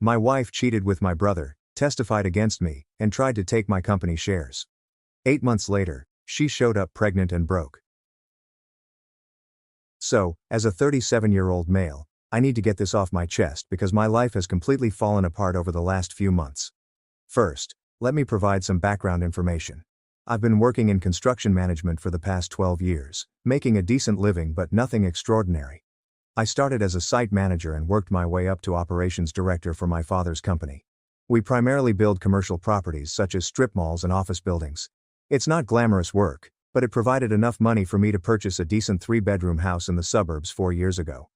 My wife cheated with my brother, testified against me, and tried to take my company shares. 8 months later, she showed up pregnant and broke. So, as a 37-year-old male, I need to get this off my chest because my life has completely fallen apart over the last few months. First, let me provide some background information. I've been working in construction management for the past 12 years, making a decent living but nothing extraordinary. I started as a site manager and worked my way up to operations director for my father's company. We primarily build commercial properties such as strip malls and office buildings. It's not glamorous work, but it provided enough money for me to purchase a decent 3-bedroom house in the suburbs 4 years ago.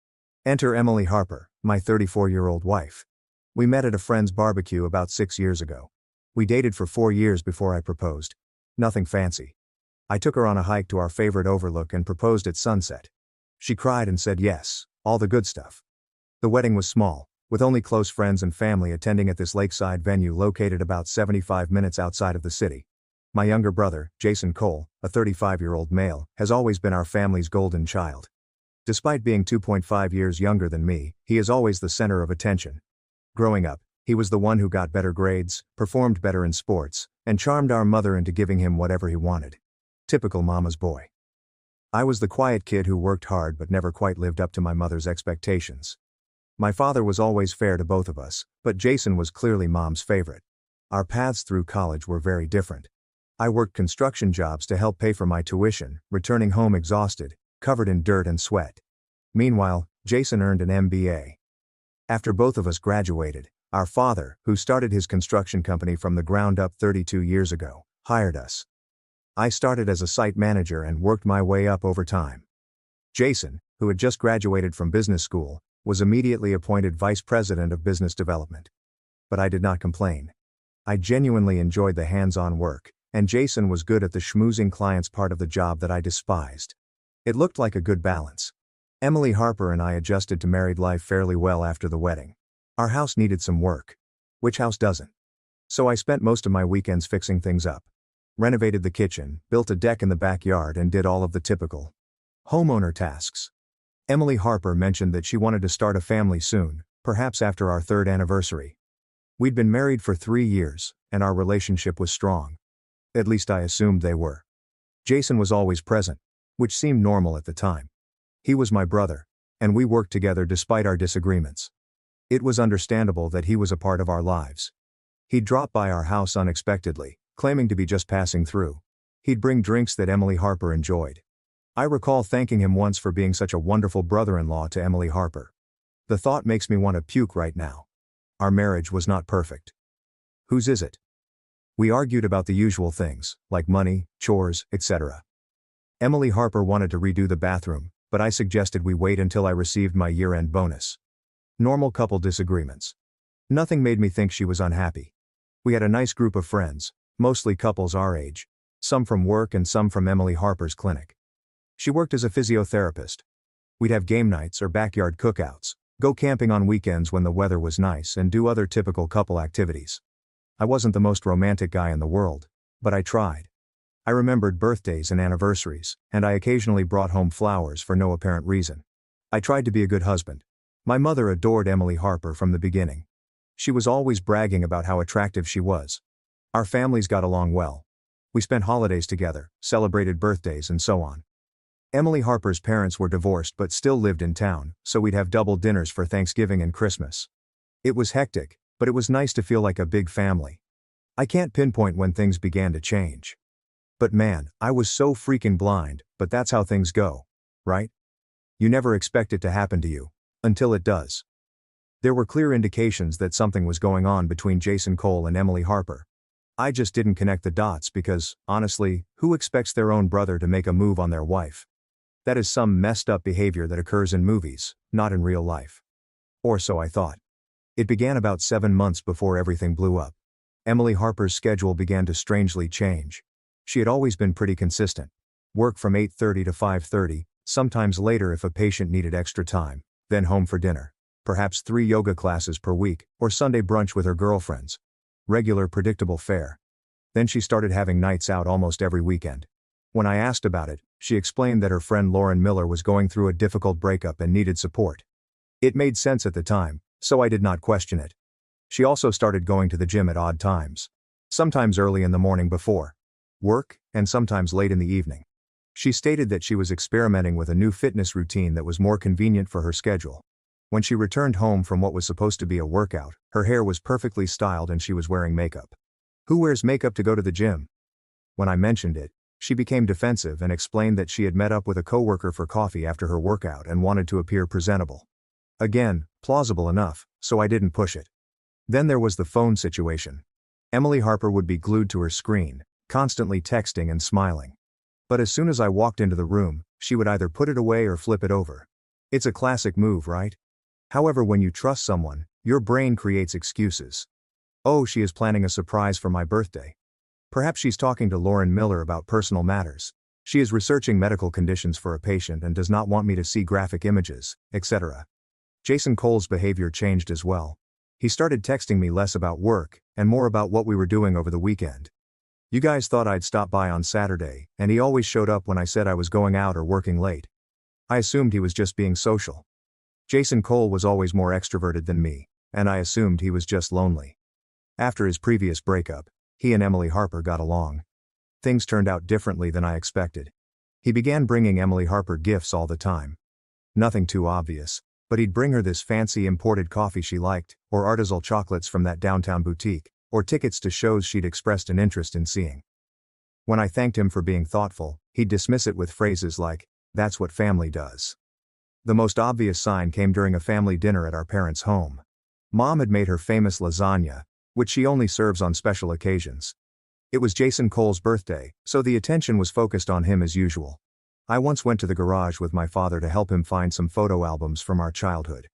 Enter Emily Harper, my 34-year-old wife. We met at a friend's barbecue about 6 years ago. We dated for 4 years before I proposed. Nothing fancy. I took her on a hike to our favorite overlook and proposed at sunset. She cried and said yes, all the good stuff. The wedding was small, with only close friends and family attending at this lakeside venue located about 75 minutes outside of the city. My younger brother, Jason Cole, a 35-year-old male, has always been our family's golden child. Despite being 2.5 years younger than me, he is always the center of attention. Growing up, he was the one who got better grades, performed better in sports, and charmed our mother into giving him whatever he wanted. Typical mama's boy. I was the quiet kid who worked hard but never quite lived up to my mother's expectations. My father was always fair to both of us, but Jason was clearly mom's favorite. Our paths through college were very different. I worked construction jobs to help pay for my tuition, returning home exhausted, covered in dirt and sweat. Meanwhile, Jason earned an MBA. After both of us graduated, our father, who started his construction company from the ground up 32 years ago, hired us. I started as a site manager and worked my way up over time. Jason, who had just graduated from business school, was immediately appointed vice president of business development. But I did not complain. I genuinely enjoyed the hands-on work, and Jason was good at the schmoozing clients part of the job that I despised. It looked like a good balance. Emily Harper and I adjusted to married life fairly well after the wedding. Our house needed some work. Which house doesn't? So I spent most of my weekends fixing things up. Renovated the kitchen, built a deck in the backyard, and did all of the typical homeowner tasks. Emily Harper mentioned that she wanted to start a family soon, perhaps after our 3rd anniversary. We'd been married for 3 years, and our relationship was strong. At least I assumed they were. Jason was always present, which seemed normal at the time. He was my brother, and we worked together despite our disagreements. It was understandable that he was a part of our lives. He'd drop by our house unexpectedly, claiming to be just passing through. He'd bring drinks that Emily Harper enjoyed. I recall thanking him once for being such a wonderful brother-in-law to Emily Harper. The thought makes me want to puke right now. Our marriage was not perfect. Whose is it? We argued about the usual things, like money, chores, etc. Emily Harper wanted to redo the bathroom, but I suggested we wait until I received my year-end bonus. Normal couple disagreements. Nothing made me think she was unhappy. We had a nice group of friends, mostly couples our age, some from work and some from Emily Harper's clinic. She worked as a physiotherapist. We'd have game nights or backyard cookouts, go camping on weekends when the weather was nice, and do other typical couple activities. I wasn't the most romantic guy in the world, but I tried. I remembered birthdays and anniversaries, and I occasionally brought home flowers for no apparent reason. I tried to be a good husband. My mother adored Emily Harper from the beginning. She was always bragging about how attractive she was. Our families got along well. We spent holidays together, celebrated birthdays, and so on. Emily Harper's parents were divorced but still lived in town, so we'd have double dinners for Thanksgiving and Christmas. It was hectic, but it was nice to feel like a big family. I can't pinpoint when things began to change. But man, I was so freaking blind, but that's how things go, right? You never expect it to happen to you, until it does. There were clear indications that something was going on between Jason Cole and Emily Harper. I just didn't connect the dots because, honestly, who expects their own brother to make a move on their wife? That is some messed up behavior that occurs in movies, not in real life. Or so I thought. It began about 7 months before everything blew up. Emily Harper's schedule began to strangely change. She had always been pretty consistent. Work from 8:30 to 5:30, sometimes later if a patient needed extra time, then home for dinner. Perhaps 3 yoga classes per week, or Sunday brunch with her girlfriends. Regular, predictable fare. Then she started having nights out almost every weekend. When I asked about it, she explained that her friend Lauren Miller was going through a difficult breakup and needed support. It made sense at the time, so I did not question it. She also started going to the gym at odd times. Sometimes early in the morning before work, and sometimes late in the evening. She stated that she was experimenting with a new fitness routine that was more convenient for her schedule. When she returned home from what was supposed to be a workout, her hair was perfectly styled and she was wearing makeup. Who wears makeup to go to the gym? When I mentioned it, she became defensive and explained that she had met up with a coworker for coffee after her workout and wanted to appear presentable. Again, plausible enough, so I didn't push it. Then there was the phone situation. Emily Harper would be glued to her screen, constantly texting and smiling. But as soon as I walked into the room, she would either put it away or flip it over. It's a classic move, right? However, when you trust someone, your brain creates excuses. Oh, she is planning a surprise for my birthday. Perhaps she's talking to Lauren Miller about personal matters. She is researching medical conditions for a patient and does not want me to see graphic images, etc. Jason Cole's behavior changed as well. He started texting me less about work, and more about what we were doing over the weekend. You guys thought I'd stop by on Saturday, and he always showed up when I said I was going out or working late. I assumed he was just being social. Jason Cole was always more extroverted than me, and I assumed he was just lonely. After his previous breakup, he and Emily Harper got along. Things turned out differently than I expected. He began bringing Emily Harper gifts all the time. Nothing too obvious, but he'd bring her this fancy imported coffee she liked, or artisanal chocolates from that downtown boutique, or tickets to shows she'd expressed an interest in seeing. When I thanked him for being thoughtful, he'd dismiss it with phrases like, "That's what family does." The most obvious sign came during a family dinner at our parents' home. Mom had made her famous lasagna, which she only serves on special occasions. It was Jason Cole's birthday, so the attention was focused on him as usual. I once went to the garage with my father to help him find some photo albums from our childhood.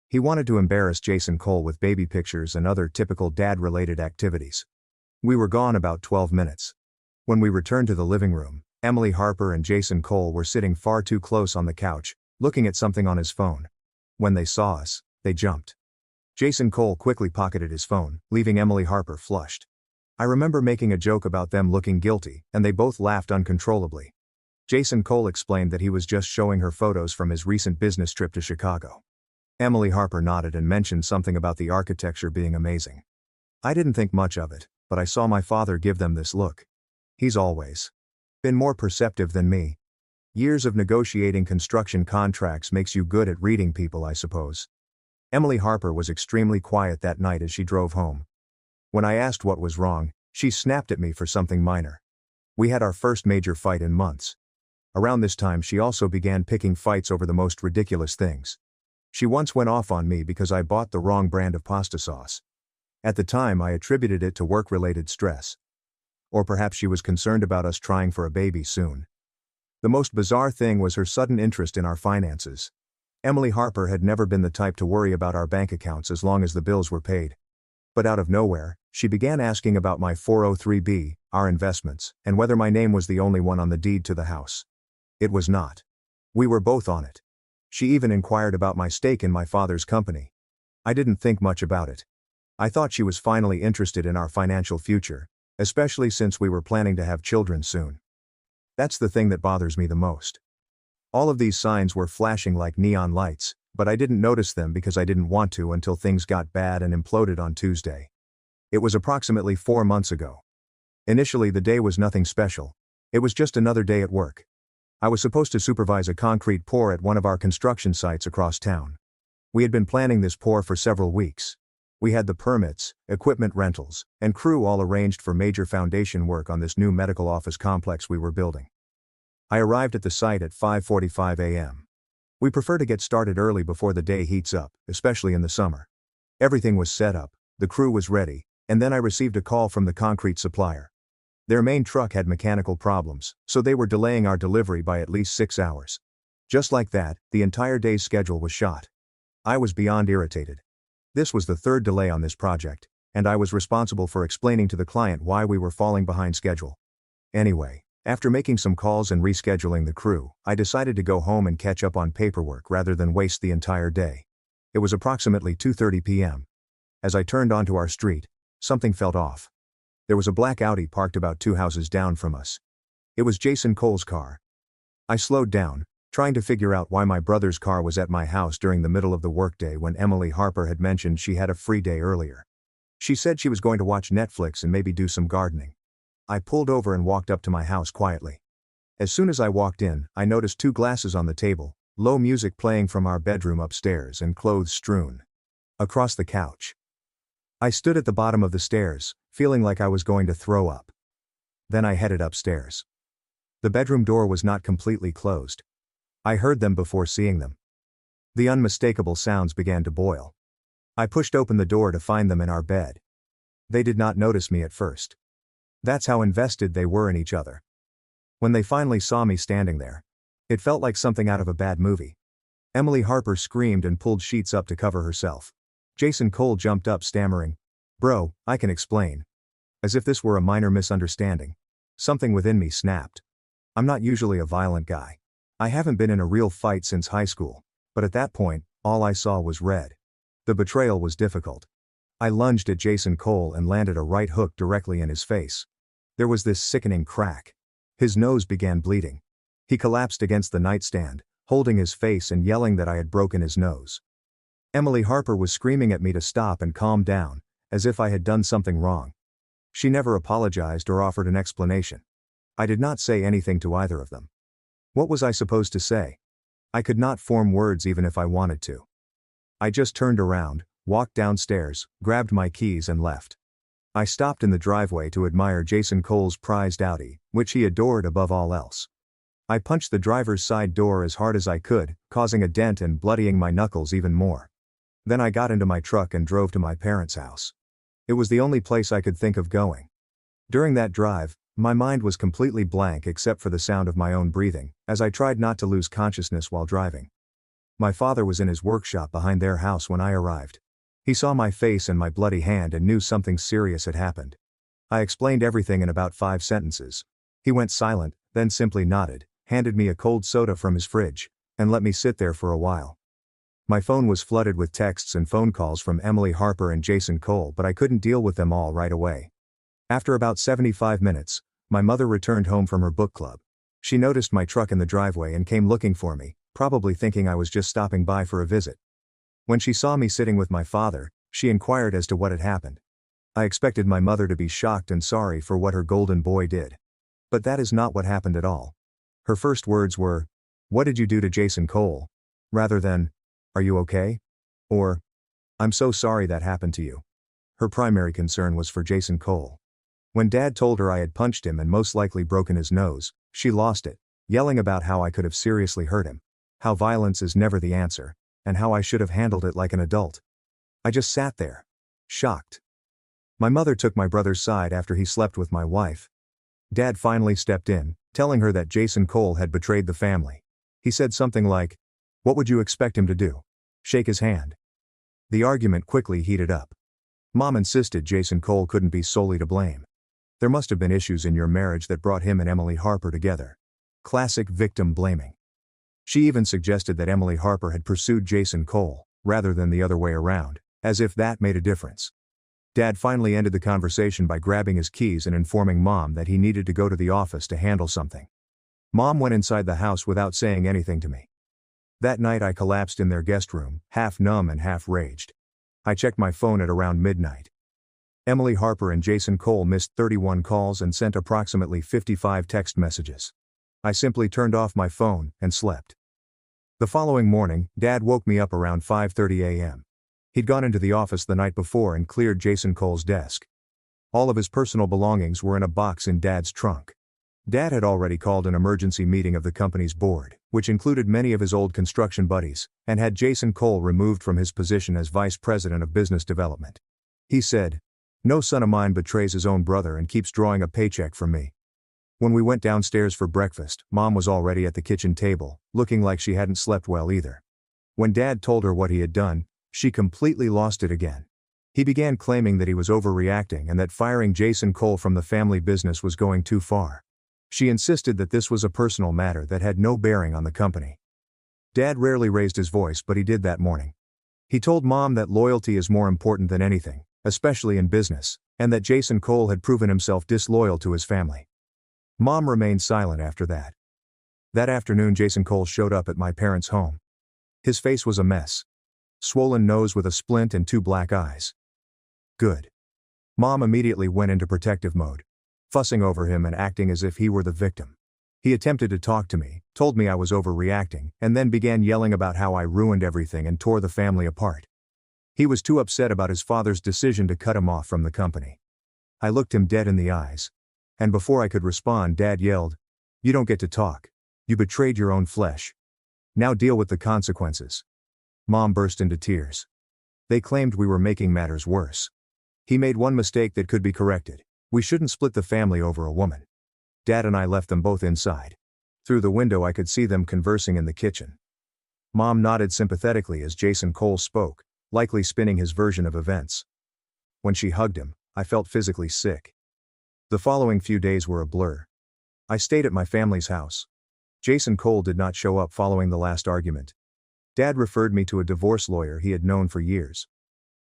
He wanted to embarrass Jason Cole with baby pictures and other typical dad-related activities. We were gone about 12 minutes. When we returned to the living room, Emily Harper and Jason Cole were sitting far too close on the couch, looking at something on his phone. When they saw us, they jumped. Jason Cole quickly pocketed his phone, leaving Emily Harper flushed. I remember making a joke about them looking guilty, and they both laughed uncontrollably. Jason Cole explained that he was just showing her photos from his recent business trip to Chicago. Emily Harper nodded and mentioned something about the architecture being amazing. I didn't think much of it, but I saw my father give them this look. He's always been more perceptive than me. Years of negotiating construction contracts makes you good at reading people, I suppose. Emily Harper was extremely quiet that night as she drove home. When I asked what was wrong, she snapped at me for something minor. We had our first major fight in months. Around this time she also began picking fights over the most ridiculous things. She once went off on me because I bought the wrong brand of pasta sauce. At the time I attributed it to work-related stress. Or perhaps she was concerned about us trying for a baby soon. The most bizarre thing was her sudden interest in our finances. Emily Harper had never been the type to worry about our bank accounts as long as the bills were paid. But out of nowhere, she began asking about my 403(b), our investments, and whether my name was the only one on the deed to the house. It was not. We were both on it. She even inquired about my stake in my father's company. I didn't think much about it. I thought she was finally interested in our financial future, especially since we were planning to have children soon. That's the thing that bothers me the most. All of these signs were flashing like neon lights, but I didn't notice them because I didn't want to until things got bad and imploded on Tuesday. It was approximately 4 months ago. Initially the day was nothing special. It was just another day at work. I was supposed to supervise a concrete pour at one of our construction sites across town. We had been planning this pour for several weeks. We had the permits, equipment rentals, and crew all arranged for major foundation work on this new medical office complex we were building. I arrived at the site at 5:45 a.m. We prefer to get started early before the day heats up, especially in the summer. Everything was set up, the crew was ready, and then I received a call from the concrete supplier. Their main truck had mechanical problems, so they were delaying our delivery by at least 6 hours. Just like that, the entire day's schedule was shot. I was beyond irritated. This was the third delay on this project, and I was responsible for explaining to the client why we were falling behind schedule. Anyway, after making some calls and rescheduling the crew, I decided to go home and catch up on paperwork rather than waste the entire day. It was approximately 2:30 p.m. As I turned onto our street, something felt off. There was a black Audi parked about 2 houses down from us. It was Jason Cole's car. I slowed down, trying to figure out why my brother's car was at my house during the middle of the workday when Emily Harper had mentioned she had a free day earlier. She said she was going to watch Netflix and maybe do some gardening. I pulled over and walked up to my house quietly. As soon as I walked in, I noticed 2 glasses on the table, low music playing from our bedroom upstairs, and clothes strewn across the couch. I stood at the bottom of the stairs, feeling like I was going to throw up. Then I headed upstairs. The bedroom door was not completely closed. I heard them before seeing them. The unmistakable sounds began to boil. I pushed open the door to find them in our bed. They did not notice me at first. That's how invested they were in each other. When they finally saw me standing there, it felt like something out of a bad movie. Emily Harper screamed and pulled sheets up to cover herself. Jason Cole jumped up stammering, "Bro, I can explain." As if this were a minor misunderstanding. Something within me snapped. I'm not usually a violent guy. I haven't been in a real fight since high school, but at that point, all I saw was red. The betrayal was difficult. I lunged at Jason Cole and landed a right hook directly in his face. There was this sickening crack. His nose began bleeding. He collapsed against the nightstand, holding his face and yelling that I had broken his nose. Emily Harper was screaming at me to stop and calm down, as if I had done something wrong. She never apologized or offered an explanation. I did not say anything to either of them. What was I supposed to say? I could not form words even if I wanted to. I just turned around, walked downstairs, grabbed my keys and left. I stopped in the driveway to admire Jason Cole's prized Audi, which he adored above all else. I punched the driver's side door as hard as I could, causing a dent and bloodying my knuckles even more. Then I got into my truck and drove to my parents' house. It was the only place I could think of going. During that drive, my mind was completely blank except for the sound of my own breathing, as I tried not to lose consciousness while driving. My father was in his workshop behind their house when I arrived. He saw my face and my bloody hand and knew something serious had happened. I explained everything in about 5 sentences. He went silent, then simply nodded, handed me a cold soda from his fridge, and let me sit there for a while. My phone was flooded with texts and phone calls from Emily Harper and Jason Cole, but I couldn't deal with them all right away. After about 75 minutes, my mother returned home from her book club. She noticed my truck in the driveway and came looking for me, probably thinking I was just stopping by for a visit. When she saw me sitting with my father, she inquired as to what had happened. I expected my mother to be shocked and sorry for what her golden boy did. But that is not what happened at all. Her first words were, "What did you do to Jason Cole?" rather than, "Are you okay?" or, "I'm so sorry that happened to you." Her primary concern was for Jason Cole. When Dad told her I had punched him and most likely broken his nose, she lost it, yelling about how I could have seriously hurt him, how violence is never the answer, and how I should have handled it like an adult. I just sat there, shocked. My mother took my brother's side after he slept with my wife. Dad finally stepped in, telling her that Jason Cole had betrayed the family. He said something like, "What would you expect him to do? Shake his hand?" The argument quickly heated up. Mom insisted Jason Cole couldn't be solely to blame. There must have been issues in your marriage that brought him and Emily Harper together. Classic victim blaming. She even suggested that Emily Harper had pursued Jason Cole, rather than the other way around, as if that made a difference. Dad finally ended the conversation by grabbing his keys and informing Mom that he needed to go to the office to handle something. Mom went inside the house without saying anything to me. That night I collapsed in their guest room, half numb and half raged. I checked my phone at around midnight. Emily Harper and Jason Cole missed 31 calls and sent approximately 55 text messages. I simply turned off my phone and slept. The following morning, Dad woke me up around 5:30 a.m. He'd gone into the office the night before and cleared Jason Cole's desk. All of his personal belongings were in a box in Dad's trunk. Dad had already called an emergency meeting of the company's board, which included many of his old construction buddies, and had Jason Cole removed from his position as Vice President of Business Development. He said, "No son of mine betrays his own brother and keeps drawing a paycheck from me." When we went downstairs for breakfast, Mom was already at the kitchen table, looking like she hadn't slept well either. When Dad told her what he had done, she completely lost it again. He began claiming that he was overreacting and that firing Jason Cole from the family business was going too far. She insisted that this was a personal matter that had no bearing on the company. Dad rarely raised his voice, but he did that morning. He told Mom that loyalty is more important than anything, especially in business, and that Jason Cole had proven himself disloyal to his family. Mom remained silent after that. That afternoon Jason Cole showed up at my parents' home. His face was a mess. Swollen nose with a splint and 2 black eyes. Good. Mom immediately went into protective mode, fussing over him and acting as if he were the victim. He attempted to talk to me, told me I was overreacting, and then began yelling about how I ruined everything and tore the family apart. He was too upset about his father's decision to cut him off from the company. I looked him dead in the eyes. And before I could respond, Dad yelled, "You don't get to talk. You betrayed your own flesh. Now deal with the consequences." Mom burst into tears. They claimed we were making matters worse. He made one mistake that could be corrected. We shouldn't split the family over a woman. Dad and I left them both inside. Through the window I could see them conversing in the kitchen. Mom nodded sympathetically as Jason Cole spoke, likely spinning his version of events. When she hugged him, I felt physically sick. The following few days were a blur. I stayed at my family's house. Jason Cole did not show up following the last argument. Dad referred me to a divorce lawyer he had known for years.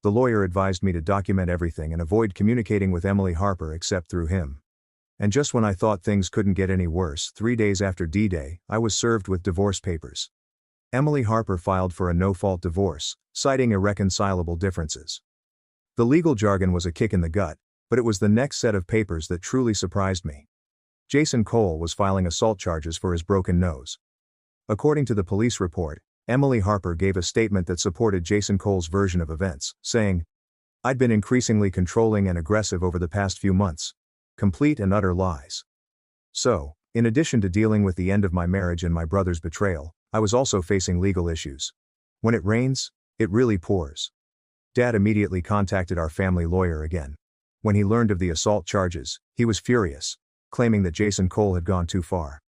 The lawyer advised me to document everything and avoid communicating with Emily Harper except through him. And just when I thought things couldn't get any worse, 3 days after D-Day, I was served with divorce papers. Emily Harper filed for a no-fault divorce, citing irreconcilable differences. The legal jargon was a kick in the gut, but it was the next set of papers that truly surprised me. Jason Cole was filing assault charges for his broken nose. According to the police report, Emily Harper gave a statement that supported Jason Cole's version of events, saying, "I'd been increasingly controlling and aggressive over the past few months. Complete and utter lies." So, in addition to dealing with the end of my marriage and my brother's betrayal, I was also facing legal issues. When it rains, it really pours. Dad immediately contacted our family lawyer again. When he learned of the assault charges, he was furious, claiming that Jason Cole had gone too far.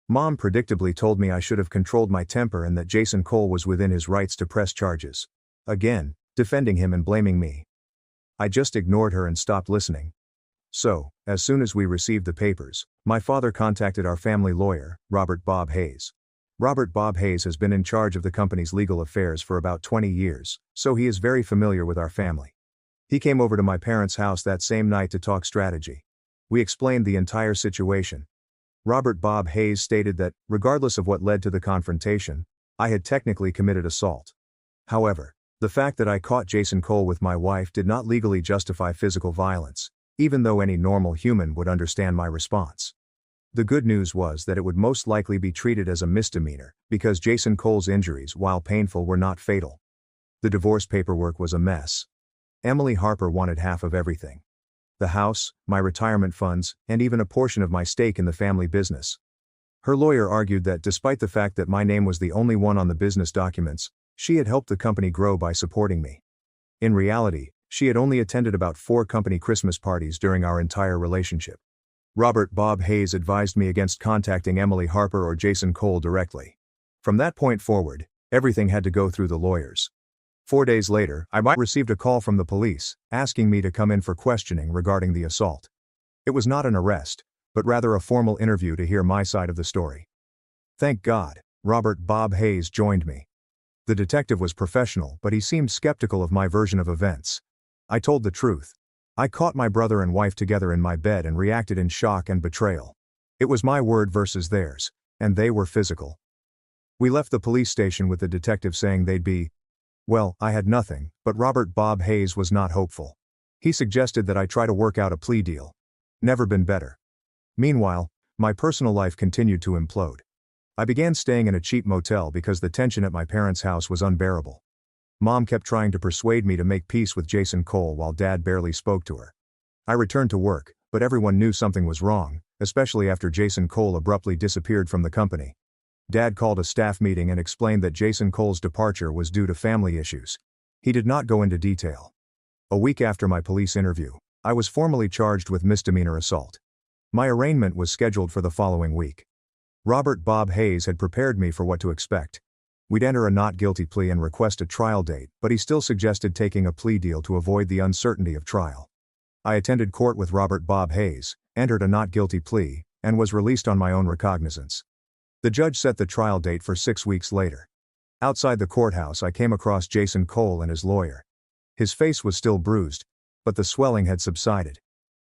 Mom predictably told me I should have controlled my temper and that Jason Cole was within his rights to press charges. Again, defending him and blaming me. I just ignored her and stopped listening. So, as soon as we received the papers, my father contacted our family lawyer, Robert Bob Hayes. Robert Bob Hayes has been in charge of the company's legal affairs for about 20 years, so he is very familiar with our family. He came over to my parents' house that same night to talk strategy. We explained the entire situation. Robert Bob Hayes stated that, regardless of what led to the confrontation, I had technically committed assault. However, the fact that I caught Jason Cole with my wife did not legally justify physical violence, even though any normal human would understand my response. The good news was that it would most likely be treated as a misdemeanor, because Jason Cole's injuries, while painful, were not fatal. The divorce paperwork was a mess. Emily Harper wanted half of everything. The house, my retirement funds, and even a portion of my stake in the family business. Her lawyer argued that despite the fact that my name was the only one on the business documents, she had helped the company grow by supporting me. In reality, she had only attended about 4 company Christmas parties during our entire relationship. Robert Bob Hayes advised me against contacting Emily Harper or Jason Cole directly. From that point forward, everything had to go through the lawyers. 4 days later, I received a call from the police, asking me to come in for questioning regarding the assault. It was not an arrest, but rather a formal interview to hear my side of the story. Thank God, Robert Bob Hayes joined me. The detective was professional, but he seemed skeptical of my version of events. I told the truth. I caught my brother and wife together in my bed and reacted in shock and betrayal. It was my word versus theirs, and they were physical. We left the police station with the detective saying they'd be, well, I had nothing, but Robert Bob Hayes was not hopeful. He suggested that I try to work out a plea deal. Never been better. Meanwhile, my personal life continued to implode. I began staying in a cheap motel because the tension at my parents' house was unbearable. Mom kept trying to persuade me to make peace with Jason Cole while Dad barely spoke to her. I returned to work, but everyone knew something was wrong, especially after Jason Cole abruptly disappeared from the company. Dad called a staff meeting and explained that Jason Cole's departure was due to family issues. He did not go into detail. A week after my police interview, I was formally charged with misdemeanor assault. My arraignment was scheduled for the following week. Robert Bob Hayes had prepared me for what to expect. We'd enter a not guilty plea and request a trial date, but he still suggested taking a plea deal to avoid the uncertainty of trial. I attended court with Robert Bob Hayes, entered a not guilty plea, and was released on my own recognizance. The judge set the trial date for 6 weeks later. Outside the courthouse I came across Jason Cole and his lawyer. His face was still bruised, but the swelling had subsided.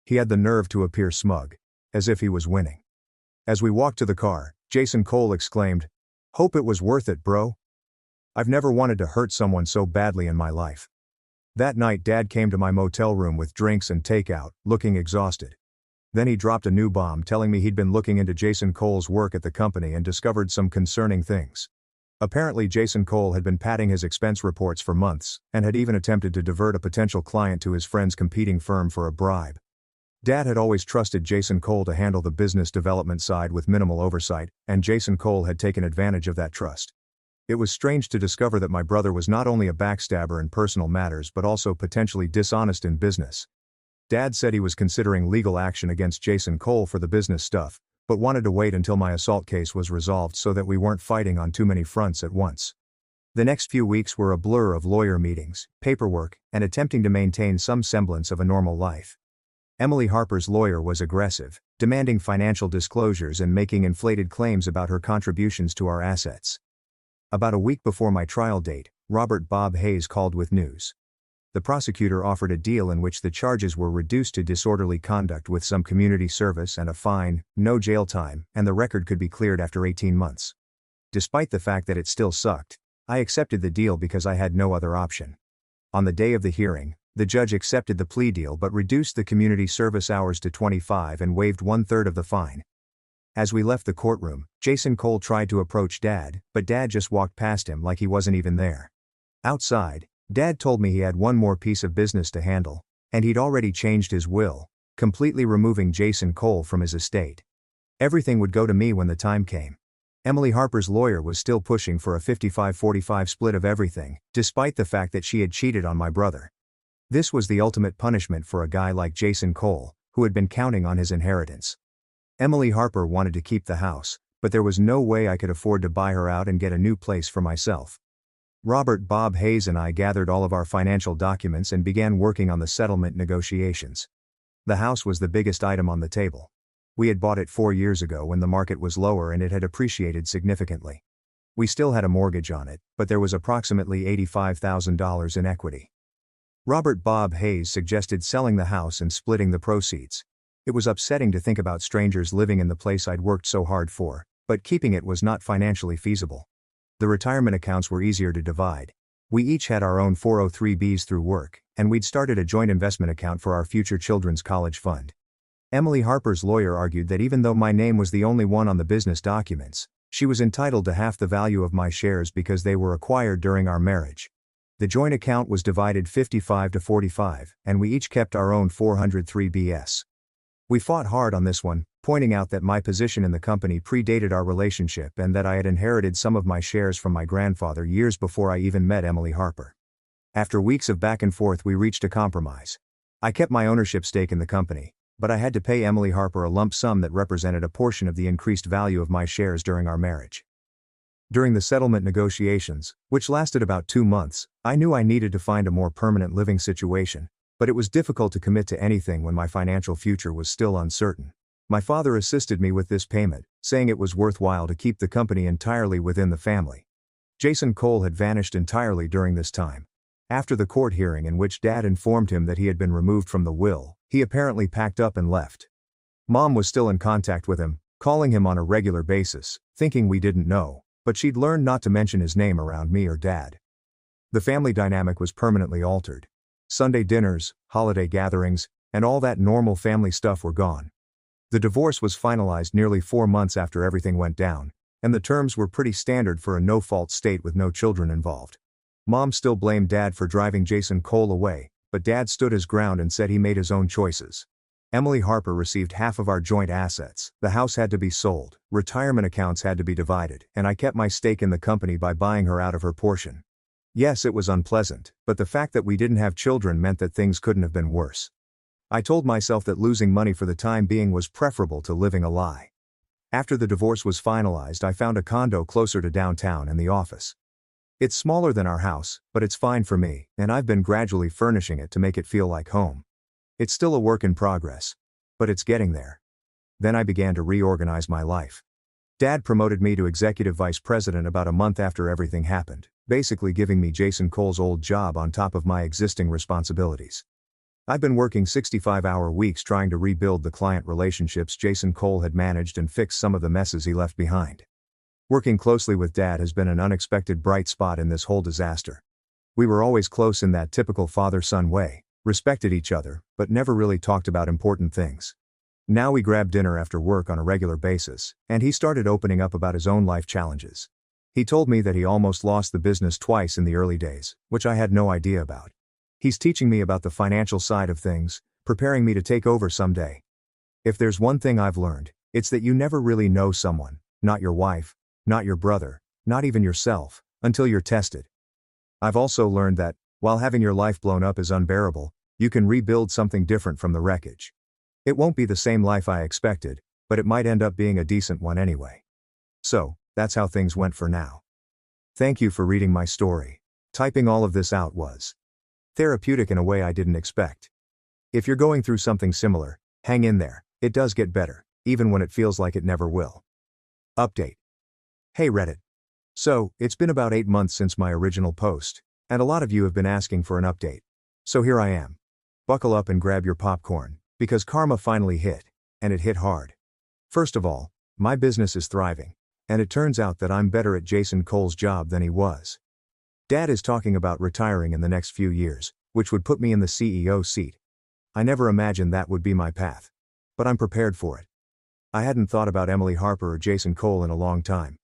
He had the nerve to appear smug, as if he was winning. As we walked to the car, Jason Cole exclaimed, "Hope it was worth it, bro. I've never wanted to hurt someone so badly in my life." That night Dad came to my motel room with drinks and takeout, looking exhausted. Then he dropped a new bomb telling me he'd been looking into Jason Cole's work at the company and discovered some concerning things. Apparently Jason Cole had been padding his expense reports for months, and had even attempted to divert a potential client to his friend's competing firm for a bribe. Dad had always trusted Jason Cole to handle the business development side with minimal oversight, and Jason Cole had taken advantage of that trust. It was strange to discover that my brother was not only a backstabber in personal matters but also potentially dishonest in business. Dad said he was considering legal action against Jason Cole for the business stuff, but wanted to wait until my assault case was resolved so that we weren't fighting on too many fronts at once. The next few weeks were a blur of lawyer meetings, paperwork, and attempting to maintain some semblance of a normal life. Emily Harper's lawyer was aggressive, demanding financial disclosures and making inflated claims about her contributions to our assets. About a week before my trial date, Robert Bob Hayes called with news. The prosecutor offered a deal in which the charges were reduced to disorderly conduct with some community service and a fine, no jail time, and the record could be cleared after 18 months. Despite the fact that it still sucked, I accepted the deal because I had no other option. On the day of the hearing, the judge accepted the plea deal but reduced the community service hours to 25 and waived 1/3 of the fine. As we left the courtroom, Jason Cole tried to approach Dad, but Dad just walked past him like he wasn't even there. Outside, Dad told me he had one more piece of business to handle, and he'd already changed his will, completely removing Jason Cole from his estate. Everything would go to me when the time came. Emily Harper's lawyer was still pushing for a 55-45 split of everything, despite the fact that she had cheated on my brother. This was the ultimate punishment for a guy like Jason Cole, who had been counting on his inheritance. Emily Harper wanted to keep the house, but there was no way I could afford to buy her out and get a new place for myself. Robert Bob Hayes and I gathered all of our financial documents and began working on the settlement negotiations. The house was the biggest item on the table. We had bought it 4 years ago when the market was lower and it had appreciated significantly. We still had a mortgage on it, but there was approximately $85,000 in equity. Robert Bob Hayes suggested selling the house and splitting the proceeds. It was upsetting to think about strangers living in the place I'd worked so hard for, but keeping it was not financially feasible. The retirement accounts were easier to divide. We each had our own 403(b)s through work, and we'd started a joint investment account for our future children's college fund. Emily Harper's lawyer argued that even though my name was the only one on the business documents, she was entitled to half the value of my shares because they were acquired during our marriage. The joint account was divided 55-45, and we each kept our own 403(b)s. We fought hard on this one, pointing out that my position in the company predated our relationship and that I had inherited some of my shares from my grandfather years before I even met Emily Harper. After weeks of back and forth, we reached a compromise. I kept my ownership stake in the company, but I had to pay Emily Harper a lump sum that represented a portion of the increased value of my shares during our marriage. During the settlement negotiations, which lasted about 2 months, I knew I needed to find a more permanent living situation, but it was difficult to commit to anything when my financial future was still uncertain. My father assisted me with this payment, saying it was worthwhile to keep the company entirely within the family. Jason Cole had vanished entirely during this time. After the court hearing in which Dad informed him that he had been removed from the will, he apparently packed up and left. Mom was still in contact with him, calling him on a regular basis, thinking we didn't know, but she'd learned not to mention his name around me or Dad. The family dynamic was permanently altered. Sunday dinners, holiday gatherings, and all that normal family stuff were gone. The divorce was finalized nearly 4 months after everything went down, and the terms were pretty standard for a no-fault state with no children involved. Mom still blamed Dad for driving Jason Cole away, but Dad stood his ground and said he made his own choices. Emily Harper received half of our joint assets, the house had to be sold, retirement accounts had to be divided, and I kept my stake in the company by buying her out of her portion. Yes, it was unpleasant, but the fact that we didn't have children meant that things couldn't have been worse. I told myself that losing money for the time being was preferable to living a lie. After the divorce was finalized, I found a condo closer to downtown and the office. It's smaller than our house, but it's fine for me, and I've been gradually furnishing it to make it feel like home. It's still a work in progress, but it's getting there. Then I began to reorganize my life. Dad promoted me to executive vice president about a month after everything happened, basically giving me Jason Cole's old job on top of my existing responsibilities. I've been working 65-hour weeks trying to rebuild the client relationships Jason Cole had managed and fix some of the messes he left behind. Working closely with Dad has been an unexpected bright spot in this whole disaster. We were always close in that typical father-son way, respected each other, but never really talked about important things. Now we grab dinner after work on a regular basis, and he started opening up about his own life challenges. He told me that he almost lost the business twice in the early days, which I had no idea about. He's teaching me about the financial side of things, preparing me to take over someday. If there's one thing I've learned, it's that you never really know someone, not your wife, not your brother, not even yourself, until you're tested. I've also learned that, while having your life blown up is unbearable, you can rebuild something different from the wreckage. It won't be the same life I expected, but it might end up being a decent one anyway. So, that's how things went for now. Thank you for reading my story. Typing all of this out was therapeutic in a way I didn't expect. If you're going through something similar, hang in there, it does get better, even when it feels like it never will. Update. Hey Reddit. So, it's been about 8 months since my original post, and a lot of you have been asking for an update. So here I am. Buckle up and grab your popcorn, because karma finally hit, and it hit hard. First of all, my business is thriving, and it turns out that I'm better at Jason Cole's job than he was. Dad is talking about retiring in the next few years, which would put me in the CEO seat. I never imagined that would be my path. But I'm prepared for it. I hadn't thought about Emily Harper or Jason Cole in a long time.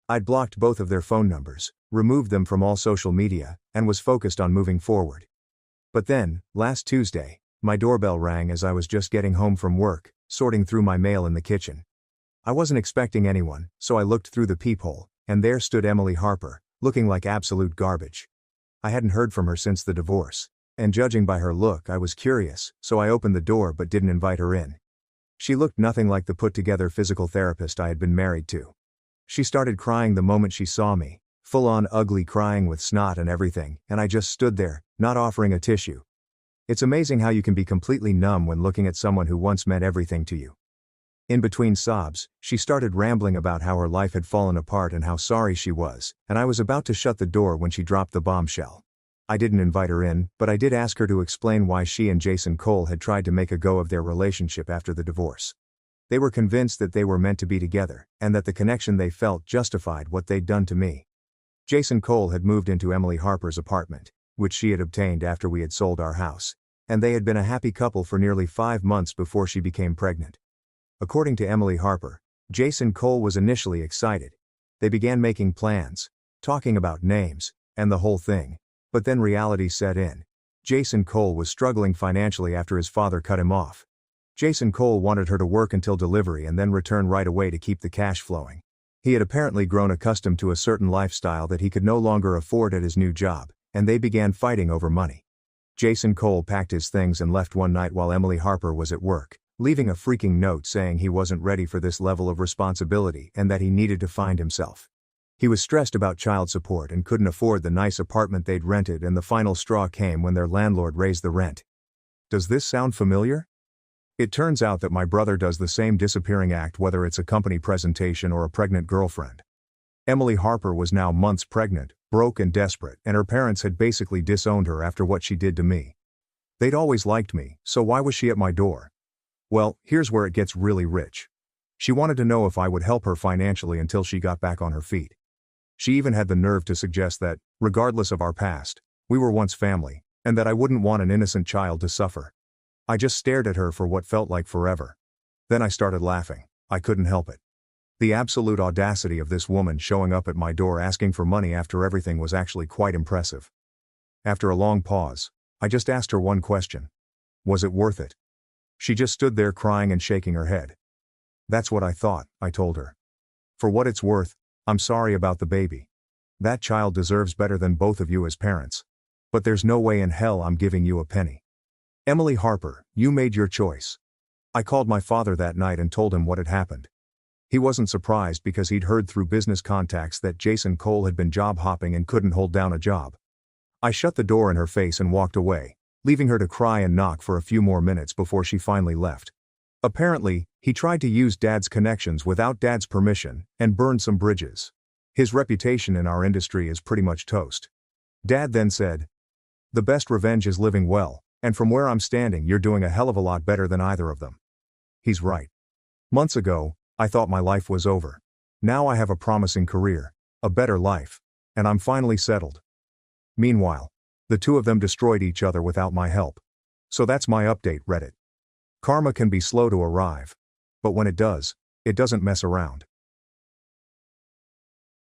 I'd blocked both of their phone numbers, removed them from all social media, and was focused on moving forward. But then, last Tuesday, my doorbell rang as I was just getting home from work, sorting through my mail in the kitchen. I wasn't expecting anyone, so I looked through the peephole, and there stood Emily Harper, looking like absolute garbage. I hadn't heard from her since the divorce, and judging by her look I was curious, so I opened the door but didn't invite her in. She looked nothing like the put-together physical therapist I had been married to. She started crying the moment she saw me, full-on ugly crying with snot and everything, and I just stood there, not offering a tissue. It's amazing how you can be completely numb when looking at someone who once meant everything to you. In between sobs, she started rambling about how her life had fallen apart and how sorry she was, and I was about to shut the door when she dropped the bombshell. I didn't invite her in, but I did ask her to explain why she and Jason Cole had tried to make a go of their relationship after the divorce. They were convinced that they were meant to be together, and that the connection they felt justified what they'd done to me. Jason Cole had moved into Emily Harper's apartment, which she had obtained after we had sold our house, and they had been a happy couple for nearly 5 months before she became pregnant. According to Emily Harper, Jason Cole was initially excited. They began making plans, talking about names, and the whole thing, but then reality set in. Jason Cole was struggling financially after his father cut him off. Jason Cole wanted her to work until delivery and then return right away to keep the cash flowing. He had apparently grown accustomed to a certain lifestyle that he could no longer afford at his new job, and they began fighting over money. Jason Cole packed his things and left one night while Emily Harper was at work, leaving a freaking note saying he wasn't ready for this level of responsibility and that he needed to find himself. He was stressed about child support and couldn't afford the nice apartment they'd rented, and the final straw came when their landlord raised the rent. Does this sound familiar? It turns out that my brother does the same disappearing act whether it's a company presentation or a pregnant girlfriend. Emily Harper was now months pregnant, broke and desperate, and her parents had basically disowned her after what she did to me. They'd always liked me, so why was she at my door? Well, here's where it gets really rich. She wanted to know if I would help her financially until she got back on her feet. She even had the nerve to suggest that, regardless of our past, we were once family, and that I wouldn't want an innocent child to suffer. I just stared at her for what felt like forever. Then I started laughing. I couldn't help it. The absolute audacity of this woman showing up at my door asking for money after everything was actually quite impressive. After a long pause, I just asked her one question. Was it worth it? She just stood there crying and shaking her head. That's what I thought, I told her. For what it's worth, I'm sorry about the baby. That child deserves better than both of you as parents. But there's no way in hell I'm giving you a penny. Emily Harper, you made your choice. I called my father that night and told him what had happened. He wasn't surprised because he'd heard through business contacts that Jason Cole had been job hopping and couldn't hold down a job. I shut the door in her face and walked away, leaving her to cry and knock for a few more minutes before she finally left. Apparently, he tried to use Dad's connections without Dad's permission and burned some bridges. His reputation in our industry is pretty much toast. Dad then said, "The best revenge is living well. And from where I'm standing, you're doing a hell of a lot better than either of them." He's right. Months ago, I thought my life was over. Now I have a promising career, a better life, and I'm finally settled. Meanwhile, The two of them destroyed each other without my help. So that's my update, Reddit. Karma can be slow to arrive. But when it does, it doesn't mess around.